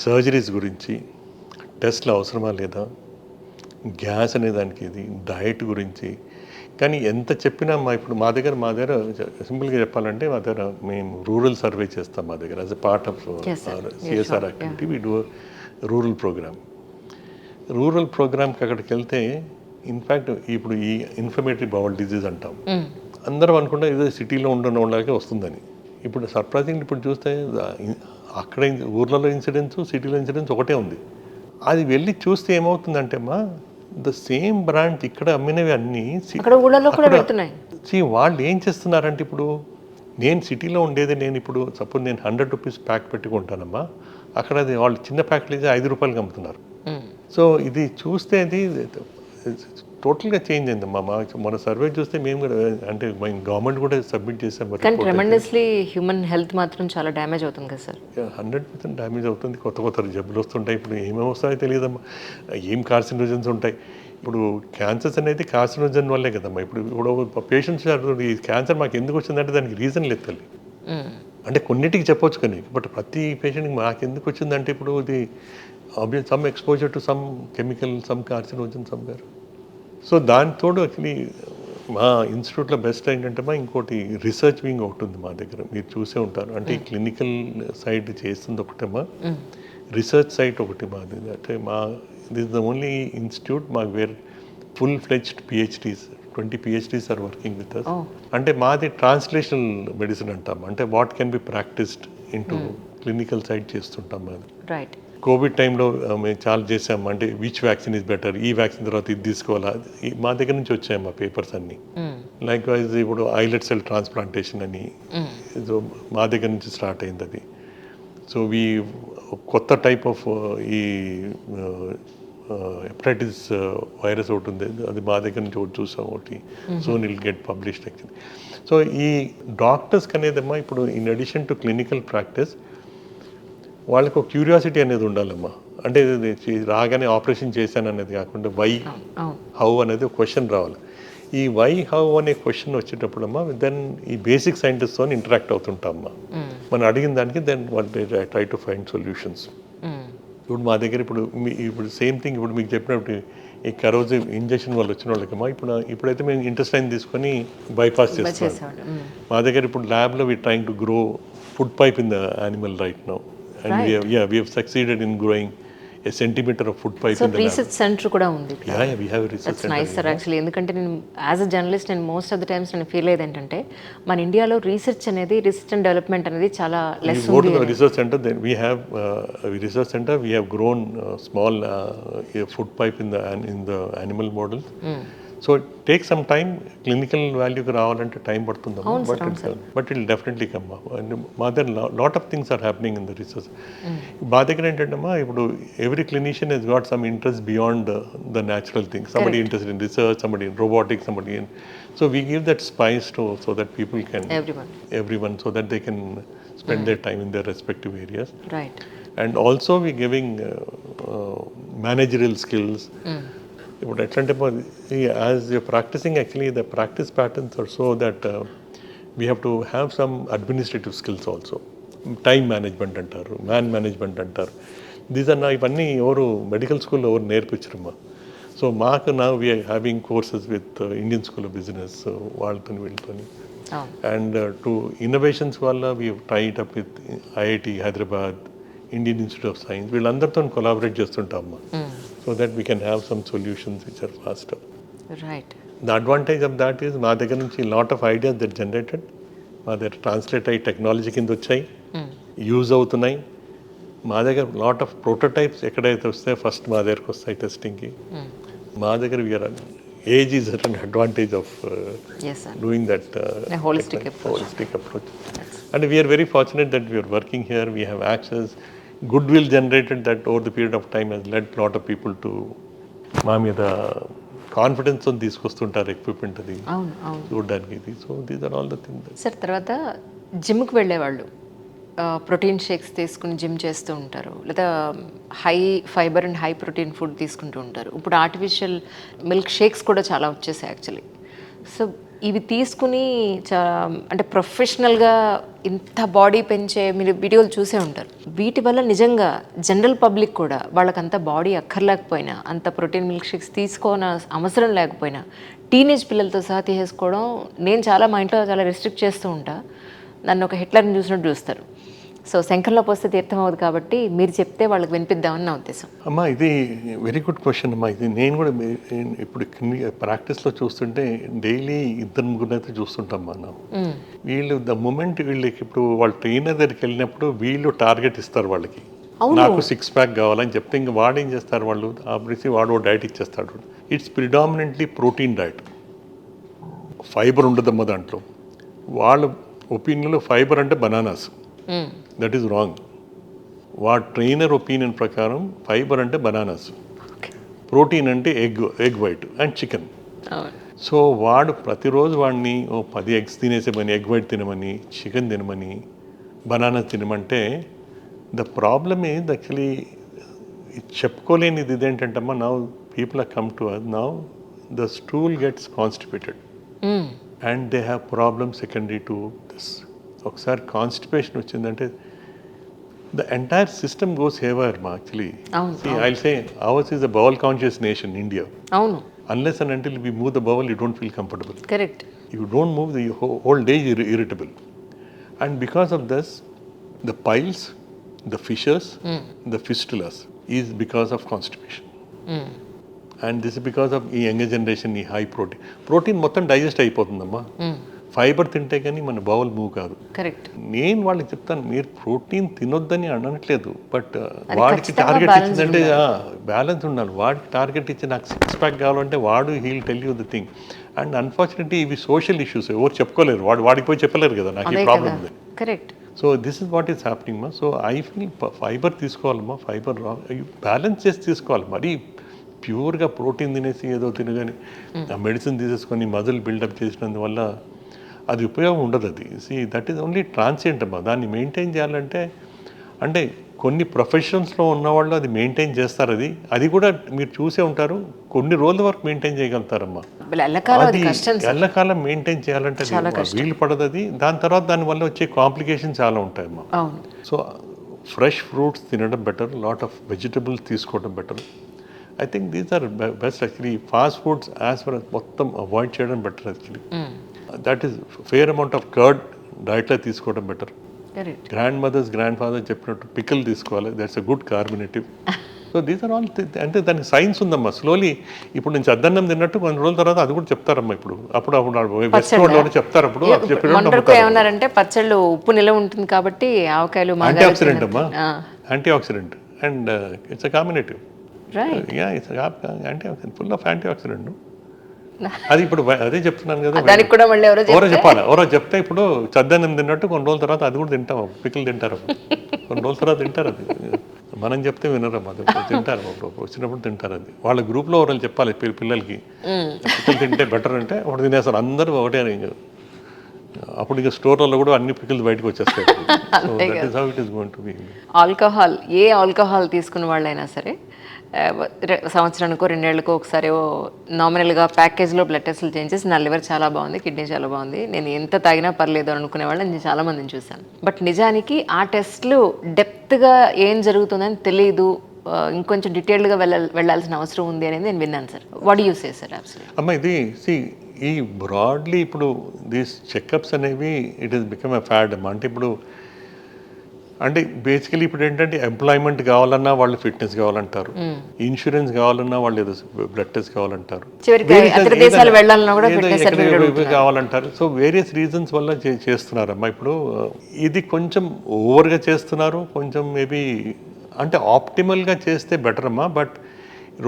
Surgeries గురించి, టెస్ట్లు అవసరమా లేదా, గ్యాస్ అనే దానికి ఇది, డయట్ గురించి. కానీ ఎంత చెప్పినా ఇప్పుడు మా దగ్గర సింపుల్గా చెప్పాలంటే మా దగ్గర మేము రూరల్ సర్వే చేస్తాం. మా దగ్గర as a part of Yes, sir. Yes, CSR sure. Activity we do rural program. Rural ప్రోగ్రామ్కి అక్కడికి వెళ్తే ఇన్ఫ్యాక్ట్ ఇప్పుడు ఈ ఇన్ఫ్లమేటరీ బౌల్ డిజీజ్ అంటాం. అందరూ అనుకుంటే ఏదో సిటీలో ఉండడం వాళ్ళకే వస్తుందని. ఇప్పుడు సర్ప్రైజింగ్ ఇప్పుడు చూస్తే అక్కడ ఊర్లలో ఇన్సిడెంట్స్, సిటీలో ఇన్సిడెంట్స్ ఒకటే ఉంది. అది వెళ్ళి చూస్తే ఏమవుతుందంటే ద సేమ్ బ్రాండ్ ఇక్కడ అమ్మినవి అన్నీ అక్కడ ఊళ్ళలో కూడా వెళ్తున్నాయి. వాళ్ళు ఏం చేస్తున్నారంటే ఇప్పుడు నేను సిటీలో ఉండేది, నేను ఇప్పుడు సపోజ్ నేను 100 రూపీస్ ప్యాక్ పెట్టుకుంటానమ్మా, అక్కడ అది వాళ్ళు చిన్న ప్యాకెట్లు వేసి 5 రూపాయలకి అమ్ముతున్నారు. సో ఇది చూస్తే అది టోటల్గా చేంజ్ అయిందమ్మా. మన సర్వే చూస్తే మేము కూడా అంటే గవర్నమెంట్ కూడా సబ్మిట్ చేసాం. కానీ ట్రెమెండస్లీ హ్యూమన్ హెల్త్ మాత్రం చాలా డ్యామేజ్ అవుతుంది కదా సార్. 100% డ్యామేజ్ అవుతుంది. కొత్త కొత్త జబ్బులు వస్తుంటాయి. ఇప్పుడు ఏమేమి వస్తాయో తెలియదమ్మా. ఏం కార్సినోజన్స్ ఉంటాయి. ఇప్పుడు క్యాన్సర్స్ అనేది కార్సినోజన్ వల్లే కదమ్మా. ఇప్పుడు పేషెంట్స్ ఈ క్యాన్సర్ మాకు ఎందుకు వచ్చిందంటే దానికి రీజన్ లేదు తల్లి. అంటే కొన్నిటికి చెప్పొచ్చు కానీ, బట్ ప్రతి పేషెంట్కి మాకు ఎందుకు వచ్చిందంటే ఇప్పుడు ఇది some exposure to some chemical, some carcinogen somewhere. So దానితోడు యాక్చువల్లీ మా ఇన్స్టిట్యూట్లో బెస్ట్ ఏంటంటే ఇంకోటి రిసర్చ్ వింగ్ ఒకటి ఉంది మా దగ్గర. మీరు చూసే ఉంటారు. అంటే క్లినికల్ సైడ్ చేస్తుంది ఒకటేమా, రిసర్చ్ సైట్ ఒకటి మాది. అంటే దిస్ ద ఓన్లీ ఇన్స్టిట్యూట్ మాకు where full fledged PhDs 20 PhDs are working with us. అంటే మాది ట్రాన్స్లేషనల్ మెడిసిన్ అంటాం. అంటే what can be practiced into clinical side చేస్తుంటాం మాది. రైట్. కోవిడ్ టైంలో మేము చాలా చేసాం. అంటే విచ్ వ్యాక్సిన్ ఈజ్ బెటర్, ఈ వ్యాక్సిన్ తర్వాత ఇది తీసుకోవాలా, మా దగ్గర నుంచి వచ్చాయి మా పేపర్స్ అన్నీ. లైక్ వైజ్ ఇప్పుడు ఐలెట్ సెల్ ట్రాన్స్ప్లాంటేషన్ అని సో మా దగ్గర నుంచి స్టార్ట్ అయింది అది. సో కొత్త టైప్ ఆఫ్ ఈ హెపటైటిస్ వైరస్ ఒకటి ఉంది, అది మా దగ్గర నుంచి ఒకటి చూసాం ఒకటి. So will get published actually. So ఈ డాక్టర్స్కి అనేదమ్మా ఇప్పుడు in addition to clinical practice వాళ్ళకు ఒక క్యూరియాసిటీ అనేది ఉండాలమ్మా. అంటే రాగానే ఆపరేషన్ చేశాను అనేది కాకుండా వై హౌ అనేది ఒక క్వశ్చన్ రావాలి. ఈ వై హౌ అనే క్వశ్చన్ వచ్చేటప్పుడమ్మా దెన్ ఈ బేసిక్ సైంటిస్ట్తో ఇంటరాక్ట్ అవుతుంటామమ్మా. మనం అడిగిన దానికి then try to find solutions. ఇప్పుడు మా దగ్గర ఇప్పుడు సేమ్ థింగ్ ఇప్పుడు మీకు చెప్పినప్పుడు ఈ కరోజివ్ ఇంజెక్షన్ వల్ల వచ్చిన వాళ్ళకమ్మా ఇప్పుడైతే మేము ఇంటెస్టైన్ తీసుకొని బైపాస్ చేస్తాం. మా దగ్గర ఇప్పుడు ల్యాబ్లో we trying to grow food pipe in the animal right now. And we have succeeded in growing a centimeter of food pipe in the research center కూడా ఉంది. We have a research center. That's nice sir actually. ఎందుకంటే నేను as a journalist నేను most of the times నేను feel అయ్యేది ఏంటంటే మన ఇండియాలో రీసెర్చ్ అండ్ డెవలప్మెంట్ అనేది చాలా లెస్ ఉంది. Research centre then we have research center, we have grown small food pipe in the animal model. So take some time. Clinical వాల్యూకి రావాలంటే టైం పడుతుంది, but it definitely come up. And మా దగ్గర lot of things are happening in the research. మా దగ్గర ఏంటంటే ఇప్పుడు every clinician he's got some interest beyond the natural things. Somebody interest in research, somebody in robotics, somebody in. So we give that space so that people can everyone so that they can spend their time in their respective areas. Right. And also we giving managerial skills. ఇప్పుడు ఎట్లంటే as you practicing actually the practice patterns are so that we have to have some administrative skills also. Time management అంటారు, man management అంటారు. These are ఇప్పుడు ఎవరు medical స్కూల్లో ఎవరు నేర్పించరమ్మా. So మాకు we are having courses with Indian School of Business వాళ్ళతో వీళ్ళతోని. అండ్ టు ఇన్నోవేషన్స్ వల్ల we tied up with IIT Hyderabad, Indian Institute of Science, వీళ్ళందరితో కొలాబరేట్ చేస్తుంటామమ్మా. So that we can have some solutions which are faster. Right. The advantage of that is మా దగ్గర నుంచి lot of ideas that generated మా దగ్గర translate అయ్యి technology కింద వచ్చాయి, యూజ్ అవుతున్నాయి. మా దగ్గర లాట్ ఆఫ్ ప్రోటోటైప్స్ ఎక్కడైతే వస్తాయో ఫస్ట్ మా దగ్గరకు వస్తాయి టెస్టింగ్కి. మా దగ్గర we are age is an advantage of doing that holistic approach. And we are very fortunate that we are working here, we have access. Goodwill generated that over the period of time has led lot of people to మా మీద confidence తీసుకొస్తుంటారు equipment అది చూడడానికి ఇది. So these are all the things. Sir తర్వాత జిమ్కి వెళ్ళేవాళ్ళు protein shakes తీసుకుని gym చేస్తూ ఉంటారు, లేదా high fibre and high protein food తీసుకుంటూ ఉంటారు. ఇప్పుడు ఆర్టిఫిషియల్ మిల్క్ షేక్స్ కూడా చాలా వచ్చేసాయి యాక్చువల్లీ. సో ఇవి తీసుకుని అంటే ప్రొఫెషనల్గా ఇంత బాడీ పెంచే మీరు వీడియోలు చూసే ఉంటారు. వీటి వల్ల నిజంగా జనరల్ పబ్లిక్ కూడా వాళ్ళకంత బాడీ అక్కర్లేకపోయినా, అంత ప్రోటీన్ మిల్క్ షేక్స్ తీసుకోని అవసరం లేకపోయినా టీనేజ్ పిల్లలతో సహా తీసేసుకోవడం, నేను మా ఇంట్లో చాలా రెస్ట్రిక్ట్ చేస్తూ ఉంటా. నన్ను ఒక హిట్లర్ని చూసినట్టు చూస్తారు. సో శంఖంలో పోస్తే తీర్థం అవ్వదు కాబట్టి మీరు చెప్తే వాళ్ళకి వినిపిద్దామని నా ఉద్దేశం. అమ్మా ఇది వెరీ గుడ్ క్వశ్చన్ అమ్మా. ఇది నేను కూడా ఇప్పుడు ప్రాక్టీస్లో చూస్తుంటే డైలీ 2-3 అయితే చూస్తుంటాం మనం. వీళ్ళు ద మూమెంట్ వీళ్ళకి ఇప్పుడు వాళ్ళ ట్రైనర్ దగ్గరికి వెళ్ళినప్పుడు వీళ్ళు టార్గెట్ ఇస్తారు వాళ్ళకి, నాకు 6 ప్యాక్ కావాలని చెప్తే ఇంక వాడు ఏం చేస్తారు, వాళ్ళు ఆపరేసి వాడు డైట్ ఇచ్చేస్తాడు. It's predominantly protein diet, fibre ఉండదమ్మా దాంట్లో. వాళ్ళ ఒపీనియన్లో ఫైబర్ అంటే బనానాస్, దట్ ఈస్ రాంగ్. వాడు ట్రైనర్ ఒపీనియన్ ప్రకారం ఫైబర్ అంటే బనానాస్, ప్రోటీన్ అంటే egg white and chicken. So వాడు ప్రతిరోజు వాడిని 10 ఎగ్స్ తినేసేమని, ఎగ్ వైట్ తినమని, చికెన్ తినమని, బనానాస్ తినమంటే ద ప్రాబ్లమ్ ఈజ్ యాక్చువల్లీ చెప్పుకోలేనిది ఇదేంటంటమ్మా, now people are come to us, now the stool gets constipated and they have problem secondary to this. ఒకసారి కాన్స్టిపేషన్ వచ్చిందంటే the entire system goes haywire మా. Actually I'll say ours is a bowel conscious nation, India. అవును. Unless and until we move the bowel, you don't feel comfortable. Correct. You don't move, the whole day you're irritable. And because of this, the piles, the fissures, the fistulas is because of constipation. And this is because of ఈ younger generation, ఈ high protein మొత్తం digest అయిపోతుందమ్మా. Fibre తింటే కానీ మన bowl move కాదు. Correct. నేను వాళ్ళకి చెప్తాను, మీరు ప్రోటీన్ తినొద్దని అనట్లేదు, బట్ వాడికి టార్గెట్ ఇచ్చిందంటే బ్యాలెన్స్ ఉండాలి. వాడికి టార్గెట్ ఇచ్చి నాకు 6 ప్యాక్ కావాలంటే వాడు heal tell you the thing. And unfortunately ఇవి సోషల్ ఇష్యూస్, ఎవరు చెప్పుకోలేరు, వాడికి పోయి చెప్పలేరు కదా నాకు ఈ ప్రాబ్లం ఉంది. Correct. So this is what is happening మా. సో ఐ ఫీల్ ఫైబర్ తీసుకోవాలమ్మా, ఫైబర్ బ్యాలెన్స్ చేసి తీసుకోవాలి. మరీ ప్యూర్గా ప్రోటీన్ తినేసి ఏదో తినగాని ఆ మెడిసిన్ తీసేసుకొని మజిల్ బిల్డప్ చేసినందువల్ల అది ఉపయోగం ఉండదు. అది దట్ ఈస్ ఓన్లీ ట్రాన్సియంట్ అమ్మా. దాన్ని మెయింటైన్ చేయాలంటే, అంటే కొన్ని ప్రొఫెషన్స్లో ఉన్నవాళ్ళు అది మెయింటైన్ చేస్తారు. అది కూడా మీరు చూసే ఉంటారు, కొన్ని రోజుల వరకు మెయింటైన్ చేయగలుగుతారమ్మా. అది ఎల్లకాలం మెయింటైన్ చేయాలంటే వీలు పడదు అది. దాని తర్వాత దానివల్ల వచ్చే కాంప్లికేషన్ చాలా ఉంటాయమ్మా. సో ఫ్రెష్ ఫ్రూట్స్ తినడం బెటర్, లాట్ ఆఫ్ వెజిటబుల్స్ తీసుకోవడం better. I think these are best. Actually fast foods as far మొత్తం అవాయిడ్ చేయడం better. Actually that is fair amount of curd డైట్లో తీసుకోవడం better. Grandmothers, grandfather చెప్పినట్టు pickle తీసుకోవాలి, that's a good carminative. So these are all, అంటే దానికి science ఉందమ్మా. Slowly ఇప్పుడు నేను చద్దన్నం తిన్నట్టు కొన్ని రోజుల తర్వాత అది కూడా చెప్తారమ్మా. అప్పుడు వెస్ట్ రోడ్లో చెప్తారు. అప్పుడు ఏమన్నారంటే పచ్చళ్ళు ఉప్పు నిలవ ఉంటుంది కాబట్టి ఆవకాయలు యాంటీ ఆక్సిడెంట్ అమ్మా, antioxidant and it's a carminative. Yeah, it's antioxidant, full of antioxidant. అది ఇప్పుడు అదే చెప్తున్నాను కదా, ఎవరో చెప్తే ఇప్పుడు చద్దన్నం తిన్నట్టు కొన్ని రోజుల తర్వాత అది కూడా తింటాం, పిక్కలు తింటారు. కొన్ని రోజుల తర్వాత తింటారు. అది మనం చెప్తే వినరు, అది తింటారు. వచ్చినప్పుడు తింటారు. అది వాళ్ళ గ్రూప్లో ఎవరు చెప్పాలి పిల్లలకి పిక్కలు తింటే బెటర్ అంటే ఒకటి తినేస్తారు అందరూ ఒకటే. అప్పుడు ఇక స్టోర్లలో కూడా అన్ని పిక్కలు బయటకు వచ్చేస్తాయి. So that is how it is going to be. Alcohol, A alcohol తీసుకున్న వాళ్ళైనా సరే సంవత్సరానికో 2 ఏళ్ళకో ఒకసారి నామినల్గా ప్యాకేజ్లో బ్లడ్ టెస్టులు చేయించేసి నా లివర్ చాలా బాగుంది, కిడ్నీ చాలా బాగుంది, నేను ఎంత తాగినా పర్లేదు అనుకునే వాళ్ళని నేను చాలామందిని చూశాను. బట్ నిజానికి ఆ టెస్ట్లు డెప్త్గా ఏం జరుగుతుందని తెలియదు, ఇంకొంచెం డీటెయిల్డ్గా వెళ్ళాల్సిన అవసరం ఉంది అనేది నేను విన్నాను sir. What you say sir? అమ్మ ఇది ఈ బ్రాడ్లీ ఇప్పుడు దీస్ చెకప్స్ అనేవి ఇట్ ఈస్ బికమ్ ఎ ఫ్యాడ్ అమ్మా. అంటే ఇప్పుడు అంటే బేసికలీ ఇప్పుడు ఏంటంటే ఎంప్లాయ్మెంట్ కావాలన్నా వాళ్ళు ఫిట్నెస్ కావాలంటారు, ఇన్సూరెన్స్ కావాలన్నా వాళ్ళు ఏదో బ్లడ్ టెస్ట్ కావాలంటారు, కావాలంటారు. సో వేరియస్ రీజన్స్ వల్ల చేస్తున్నారమ్మా. ఇప్పుడు ఇది కొంచెం ఓవర్గా చేస్తున్నారు, కొంచెం మేబీ అంటే ఆప్టిమల్గా చేస్తే బెటర్ అమ్మా. బట్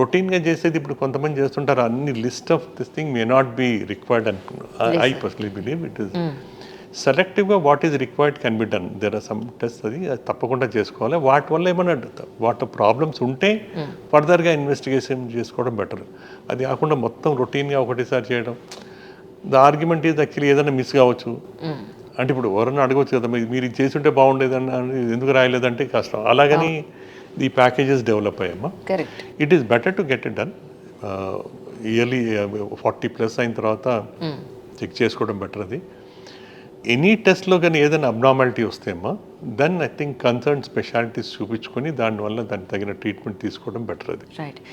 రొటీన్గా చేసేది ఇప్పుడు కొంతమంది చేస్తుంటారు, అన్ని list of this thing may not be required అని I personally believe. It is సెలెక్టివ్గా what is required can be done. There are some test, అది తప్పకుండా చేసుకోవాలి. వాటి వల్ల ఏమైనా వాటి ప్రాబ్లమ్స్ ఉంటే ఫర్దర్గా ఇన్వెస్టిగేషన్ చేసుకోవడం బెటర్. అది కాకుండా మొత్తం రొటీన్గా ఒకటేసారి చేయడం, ద ఆర్గ్యుమెంట్ ఈజ్ యాక్చువల్లీ ఏదైనా మిస్ కావచ్చు. అంటే ఇప్పుడు ఎవరన్నా అడగవచ్చు కదా, మీరు ఇది చేసి ఉంటే బాగుండేదని, ఎందుకు రాయలేదంటే కష్టం. అలాగని ఈ ప్యాకేజెస్ డెవలప్ అయ్యామ్మా. It is better to get it done. Yearly 40+ అయిన తర్వాత చెక్ చేసుకోవడం బెటర్ అది. ఎనీ టెస్ట్లో కానీ ఏదైనా అబ్నార్మాలిటీ వస్తేమా then I think concern specialities చూపించుకొని దానివల్ల దానికి తగిన ట్రీట్మెంట్ తీసుకోవడం బెటర్ అది. రైట్.